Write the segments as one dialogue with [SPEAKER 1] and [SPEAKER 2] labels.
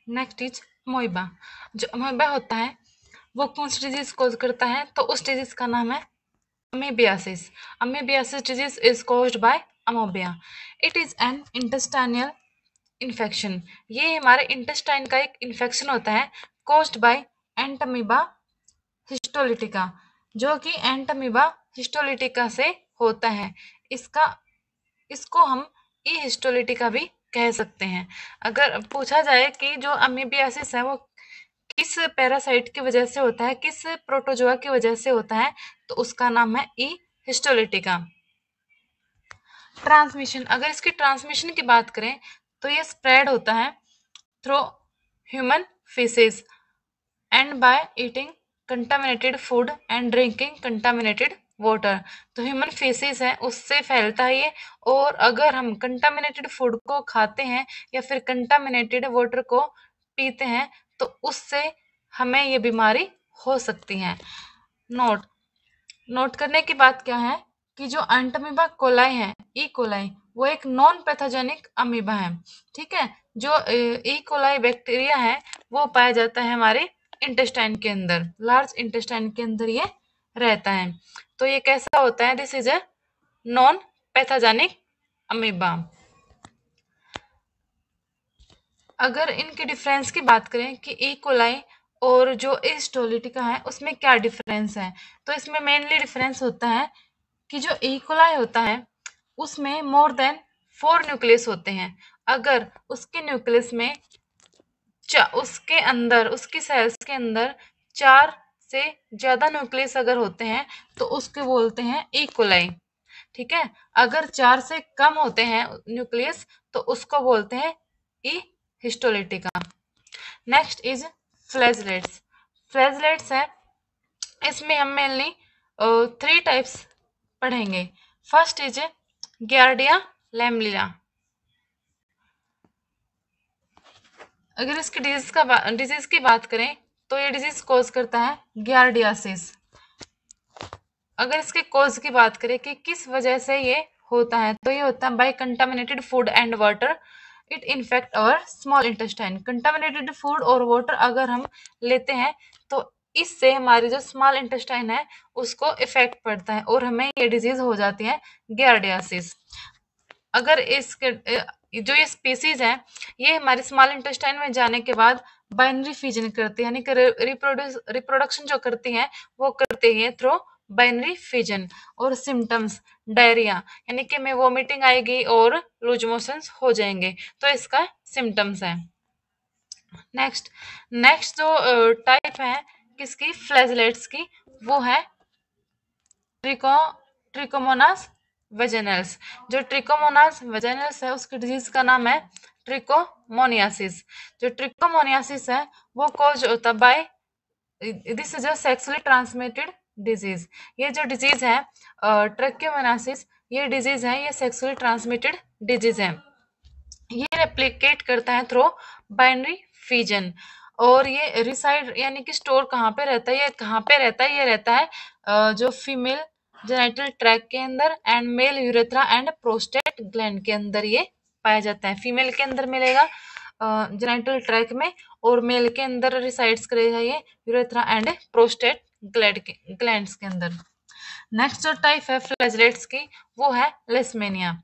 [SPEAKER 1] Next is अमोइबा। जो अमोइबा होता है वो कौन सी डिजीज कॉज करता है, तो उस डिजीज का नाम है amoebiasis. Amoebiasis disease is caused by amoeba. It is an intestinal infection. ये हमारे इंटेस्टाइन का एक इन्फेक्शन होता है कॉज्ड बाय एंटमीबा हिस्टोलिटिका, जो कि एंटमीबा हिस्टोलिटिका से होता है। इसका इसको हम ई हिस्टोलिटिका भी कह सकते हैं। अगर पूछा जाए कि जो अमीबियासिस है वो किस पैरासाइट की वजह से होता है, किस प्रोटोजोआ की वजह से होता है, तो उसका नाम है ई हिस्टोलिटिका। ट्रांसमिशन, अगर इसकी ट्रांसमिशन की बात करें तो ये स्प्रेड होता है through human faeces and by eating contaminated food and drinking contaminated water. तो ह्यूमन फीसेस है उससे फैलता है ये, और अगर हम कंटामिनेटेड फूड को खाते हैं या फिर कंटामिनेटेड वाटर को पीते हैं तो उससे हमें ये बीमारी हो सकती है। नोट नोट करने की बात क्या है कि जो एंटमीबा कोलाई है, ई कोलाई, वो एक नॉन पैथोजेनिक अमीबा है। ठीक है, जो ई कोलाई बैक्टीरिया है वो पाया जाता है हमारे इंटेस्टाइन के अंदर, लार्ज इंटेस्टाइन के अंदर ये रहता है। तो ये कैसा होता है, this is a non pathogenic amoeba. अगर इनके डिफरेंस की बात करें कि ई कोलाई और जो एस्टोलिटिका है उसमें क्या डिफरेंस है, तो इसमें मेनली डिफरेंस होता है कि जो ई कोलाई होता है उसमें मोर देन 4 न्यूक्लियस होते हैं। अगर उसके न्यूक्लियस में उसके अंदर, उसकी सेल्स के अंदर 4 से ज्यादा न्यूक्लियस अगर होते हैं तो उसके बोलते हैं ई कोलाई। ठीक है, अगर 4 से कम होते हैं न्यूक्लियस तो उसको बोलते हैं E histolytica. Next is flagellates. Flagellates है, इसमें हम मेनली 3 टाइप्स पढ़ेंगे। First is giardia lamblia. अगर इसकी डिजीज की बात करें तो ये डिजीज कॉज करता है गियार्डियासिस। अगर इसके कॉज की बात करें कि किस वजह से ये होता है, तो ये होता है by contaminated food and water. It infect our small intestine. Contaminated food और वाटर अगर हम लेते हैं तो इससे हमारी जो स्मॉल इंटेस्टाइन है उसको इफेक्ट पड़ता है और हमें ये डिजीज हो जाती है गियार्डियासिस। अगर इसके जो ये स्पीसीज है ये हमारे स्मॉल इंटेस्टाइन में जाने के बाद बाइनरी फिजन करती है, यानी कि रिप्रोडक्शन जो करती है वो करती है थ्रू बाइनरी फिजन। और सिम्टम्स डायरिया, यानी कि में वोमिटिंग आएगी और लूज मोशंस हो जाएंगे, तो इसका सिम्टम्स है। नेक्स्ट नेक्स्ट जो टाइप है किसकी, फ्लैजलेट्स की, वो है ट्रिको ट्रिकोमोनास वेजेनल्स। जो ट्रिकोमोनास वेजेनल्स है उसकी डिजीज का नाम है ट्रिकोमोनियासिस। जो ट्रिकोमोनियासिस है वो कॉज होता by, this is a sexually transmitted disease. ये जो डिजीज है ट्रिकोमोनासिस, ये डिजीज है, ये सेक्सुअली ट्रांसमिटेड डिजीज है। ये रेप्लिकेट करता है थ्रू बाइनरी फिजन। और ये रिसाइड यानी कि स्टोर कहाँ पे रहता है, ये कहाँ पे रहता है, ये रहता है जो फीमेल जेनिटल ट्रैक के अंदर and male urethra and prostate gland के अंदर ये पाया जाता है। फीमेल के अंदर मिलेगा जेनिटल ट्रैक में, और मेल के अंदर रिसाइड्स करेगा ये यूरेथ्रा एंड प्रोस्टेट ग्लैंड्स के अंदर। नेक्स्ट जो टाइप है फ्लैजलेट्स की वो है लेसमेनिया।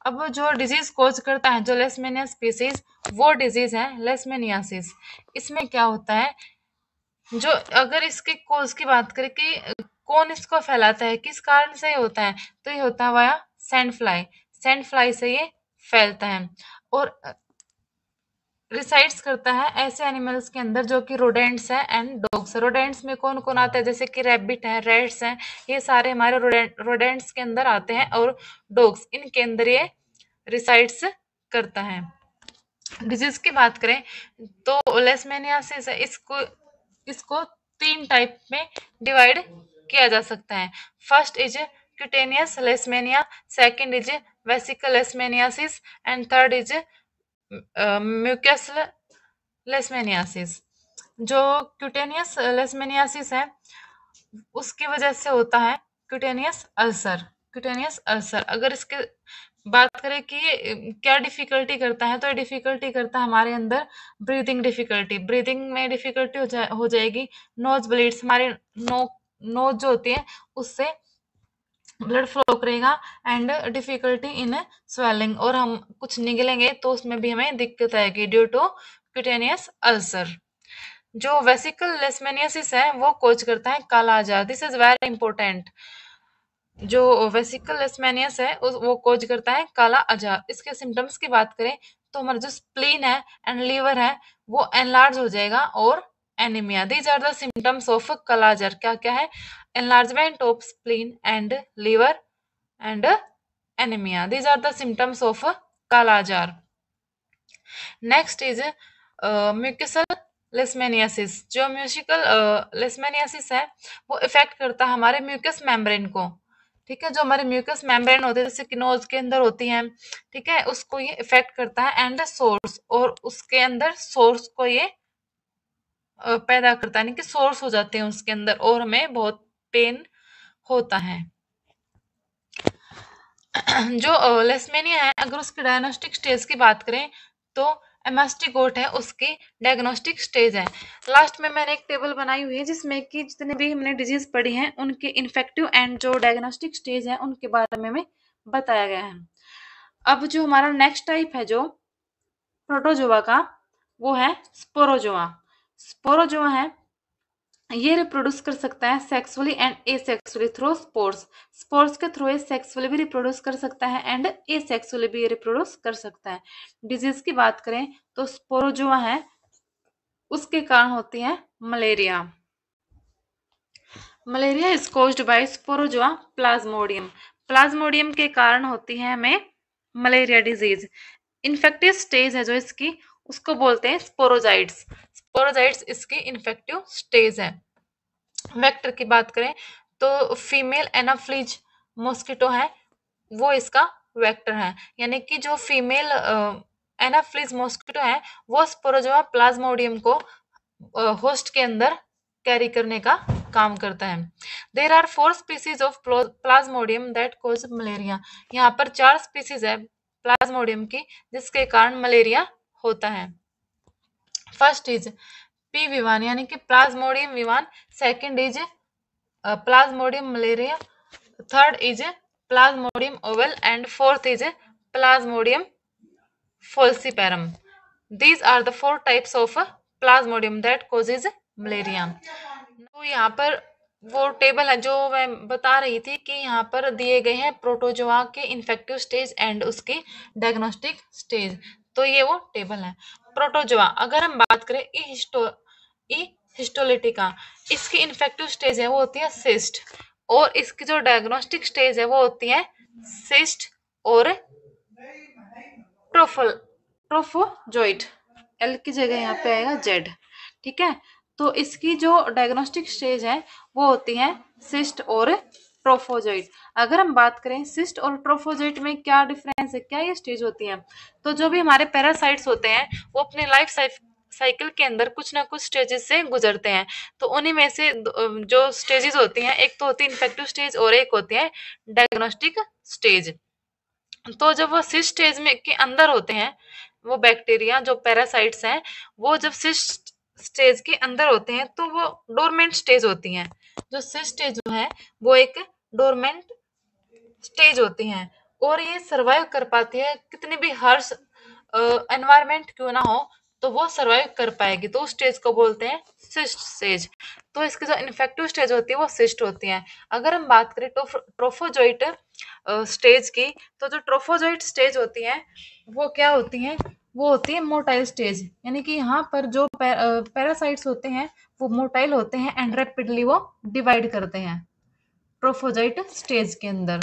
[SPEAKER 1] अब जो डिजीज कोज करता है जो लेसमेनिया स्पीसीज, वो डिजीज है लेसमेनियासिस। इसमें क्या होता है, जो अगर इसके कोज की बात करें कि कौन इसको फैलाता है, किस कारण से ये होता है, तो ये होता है via sand fly. Sand fly से ये फैलता है और रिसाइड्स करता है ऐसे एनिमल्स के अंदर जो कि रोडेंट्स हैं एंड डॉग्स। रोडेंट्स में कौन कौन आता है, जैसे कि रैबिट है, रेट्स हैं, ये सारे हमारे रोडेंट्स के अंदर आते हैं, और डॉग्स इनके अंदर ये रिसाइड्स करता है। डिजीज की बात करें तो लेशमेनियासिस है, इसको इसको 3 टाइप में डिवाइड किया जा सकता है। First is cutaneous leishmania, second is visceral leishmaniasis and third is mucous leishmaniasis. जो क्यूटेनियस लेशमेनियासिस है उसकी वजह से होता है क्यूटेनियस अल्सर। क्यूटेनियस अल्सर, अगर इसके बात करें कि ये क्या डिफिकल्टी करता है, तो ये डिफिकल्टी करता है हमारे अंदर ब्रीदिंग डिफिकल्टी। ब्रीदिंग में डिफिकल्टी हो जाएगी, नोज ब्लीड्स, हमारे नो नोज जो होती है उससे ब्लड फ्लो करेगा, एंड डिफिकल्टी इन स्वेलिंग, और हम कुछ निगलेंगे तो उसमें भी हमें दिक्कत आएगी ड्यू टू क्यूटेनियस अल्सर। जो वेसिकल लेशमेनियासिस है वो कोज करता है काला आजार। This is very important. जो वेसिकल लेशमेनियस है वो कोज करता है काला आजार। इसके सिम्टम्स की बात करें तो हमारा जो स्प्लीन है एंड लीवर है वो एनलार्ज हो जाएगा, और anaemia. These are the symptoms of kala azar. क्या क्या है? Enlargement of spleen and liver and anaemia. These are the symptoms of kala azar. Next is mucosal leishmaniasis. जो म्यूसिकल लेशमेनियासिस है वो इफेक्ट करता है हमारे म्यूकस मेम्ब्रेन को। ठीक है, जो हमारे म्यूकस मेम्ब्रेन होते हैं जैसे कि नोज के अंदर होती हैं, ठीक है, उसको ये इफेक्ट करता है, एंड सोर्स, और उसके अंदर सोर्स को ये पैदा करता है, यानी कि सोर्स हो जाते हैं उसके अंदर, और हमें बहुत पेन होता है। जो लेशमेनिया है, अगर उसकी डायग्नोस्टिक स्टेज की बात करें तो एमास्टिगोट है उसकी डायग्नोस्टिक स्टेज है। लास्ट में मैंने एक टेबल बनाई हुई है जिसमें कि जितने भी हमने डिजीज पढ़ी हैं उनके इन्फेक्टिव एंड जो डायग्नोस्टिक स्टेज है उनके बारे में हमें बताया गया है। अब जो हमारा नेक्स्ट टाइप है जो प्रोटोजोआ का, वो है स्पोरोजोआ। स्पोरोजोआ है, ये रिप्रोड्यूस कर सकता है sexually and asexually through spores. Spores के थ्रू ये सेक्सुअली भी रिप्रोड्यूस कर सकता है एंड एसेक्सुअली भी रिप्रोड्यूस कर सकता है। डिजीज की बात करें तो स्पोरोजोआ है उसके कारण होती है malaria. Malaria is caused by Sporozoa Plasmodium. Plasmodium के कारण होती है हमें मलेरिया डिजीज। इन्फेक्टिव स्टेज है जो इसकी, उसको बोलते हैं स्पोरोजाइट्स। स्पोरोजाइट्स इसकी इन्फेक्टिव स्टेज है। वेक्टर की बात करें तो फीमेल एनाफ्लीज मॉस्किटो है वो इसका वेक्टर है, यानी कि जो फीमेल एनाफ्लीज मॉस्किटो है वो स्पोरोजोआ प्लाज्मोडियम को होस्ट के अंदर कैरी करने का काम करता है। There are 4 species of plasmodium that cause malaria. यहाँ पर 4 स्पीसीज है प्लाज्मोडियम की जिसके कारण मलेरिया होता है। फर्स्ट इज पी विवान यानी कि प्लाज्मोडियम विवान, second is plasmodium malariae, third is plasmodium ovale, and fourth is plasmodium falciparum. These are the 4 types of plasmodium that causes malaria. तो यहाँ पर वो टेबल है जो मैं बता रही थी कि यहाँ पर दिए गए हैं प्रोटोजोआ के इन्फेक्टिव स्टेज एंड उसकी डायग्नोस्टिक स्टेज। तो ये वो टेबल है। प्रोटोजोआ, अगर हम बात करें ई हिस्टोलिटिका, इसकी इन्फेक्टिव स्टेज है वो होती है सिस्ट, और इसकी जो डायग्नोस्टिक स्टेज है वो होती है सिस्ट और ट्रोफोजोइट। एल की जगह यहाँ पे आएगा जेड। ठीक है, तो इसकी जो डायग्नोस्टिक स्टेज है वो होती है सिस्ट और ट्रोफोजोइट। अगर हम बात करें सिस्ट और ट्रोफोजोइट में क्या डिफरेंस है, क्या ये स्टेज होती है, तो जो भी हमारे पैरासाइट्स होते हैं वो अपने लाइफ साइकिल के अंदर कुछ ना कुछ स्टेजेस से गुजरते हैं। तो उन्हीं में से जो स्टेजेस होती हैं, एक तो होती है इन्फेक्टिव स्टेज और एक होती है डायग्नोस्टिक स्टेज। तो जब वो सिस्ट स्टेज में के अंदर होते हैं वो बैक्टीरिया जो पैरासाइट्स हैं, वो जब सिस्ट स्टेज के अंदर होते हैं तो वो डोरमेंट स्टेज होती हैं। जो सिस्ट स्टेज जो है वो एक डोरमेंट स्टेज होती हैं, और ये सरवाइव कर पाती है कितनी भी हार्श एनवायरनमेंट क्यों ना हो, तो वो सरवाइव कर पाएगी। तो उस स्टेज को बोलते हैं सिस्ट स्टेज। तो इसकी जो इन्फेक्टिव स्टेज होती है वो सिस्ट होती है। अगर हम बात करें ट्रोफोजोइट स्टेज की, तो जो ट्रोफोजोइट स्टेज होती है वो क्या होती है, वो होती है मोटाइल स्टेज, यानी कि यहाँ पर जो पैरासाइट्स होते हैं वो मोटाइल होते हैं एंड रैपिडली वो डिवाइड करते हैं ट्रोफोजोइट स्टेज के अंदर।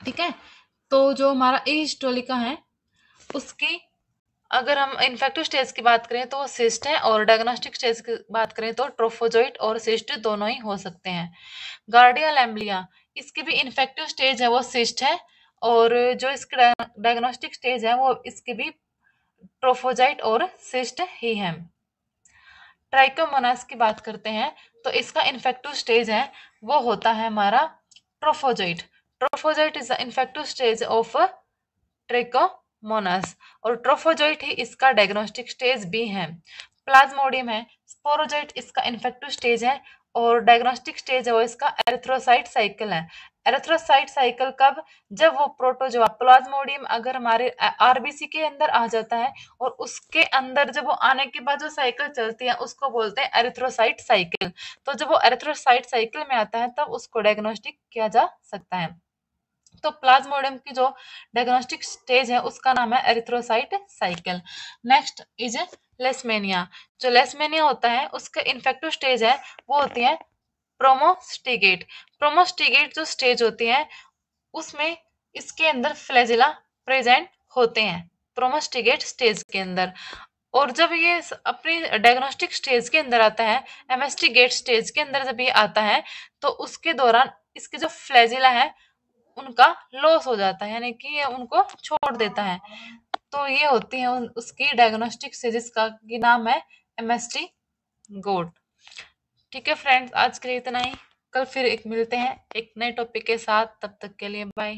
[SPEAKER 1] ठीक है, तो जो हमारा ए हिस्टोलिका है उसकी अगर हम इन्फेक्टिव स्टेज की बात करें तो वो सिस्ट है, और डायग्नोस्टिक स्टेज की बात करें तो ट्रोफोजोइट और सिस्ट दोनों ही हो सकते हैं। गार्डिया लैम्ब्लिया, इसकी भी इन्फेक्टिव स्टेज है वो सिस्ट है, और जो इसकी डायग्नोस्टिक स्टेज है वो इसकी भी ट्रोफोजाइट और सिस्ट ही है। ट्राइकोमोनास की बात करते हैं तो इसका इन्फेक्टिव स्टेज है वो होता है हमारा trophozoite. Trophozoite is the infective stage of trichomonas. और ट्रोफोजोइट ही इसका डायग्नोस्टिक स्टेज भी है। प्लाज्मोडियम है, स्पोरोजोइट इसका इन्फेक्टिव स्टेज है, और डायग्नोस्टिक स्टेज है वो इसका एरिथ्रोसाइट साइकिल है। एरिथ्रोसाइट साइकिल कब, जब वो प्रोटोजोआ प्लाज्मोडियम अगर हमारे आरबीसी के अंदर आ जाता है और उसके अंदर जब वो आने के बाद जो साइकिल चलती है उसको बोलते हैं एरिथ्रोसाइट साइकिल। तो जब वो एरिथ्रोसाइट साइकिल में आता है तब उसको डायग्नोस्टिक किया जा सकता है। तो प्लाज्मोडियम की जो डायग्नोस्टिक स्टेज है उसका नाम है erythrocyte cycle. Next is leishmania. जो लेसमेनिया होता है उसका इन्फेक्टिव स्टेज है वो होती है प्रोमोस्टिगेट। प्रोमोस्टिगेट जो स्टेज होती है उसमें इसके अंदर फ्लैजिला प्रेजेंट होते हैं प्रोमोस्टिगेट स्टेज के अंदर। और जब ये अपनी डायग्नोस्टिक स्टेज के अंदर आता है, एमेस्टिगेट स्टेज के अंदर जब ये आता है तो उसके दौरान इसके जो फ्लैजिला है उनका लॉस हो जाता है, यानी कि ये उनको छोड़ देता है। तो ये होती है उसकी डायग्नोस्टिक स्टेजेस का की नाम है एमएसटी गोट। ठीक है फ्रेंड्स, आज के लिए इतना ही। कल फिर एक मिलते हैं एक नए टॉपिक के साथ, तब तक के लिए बाय।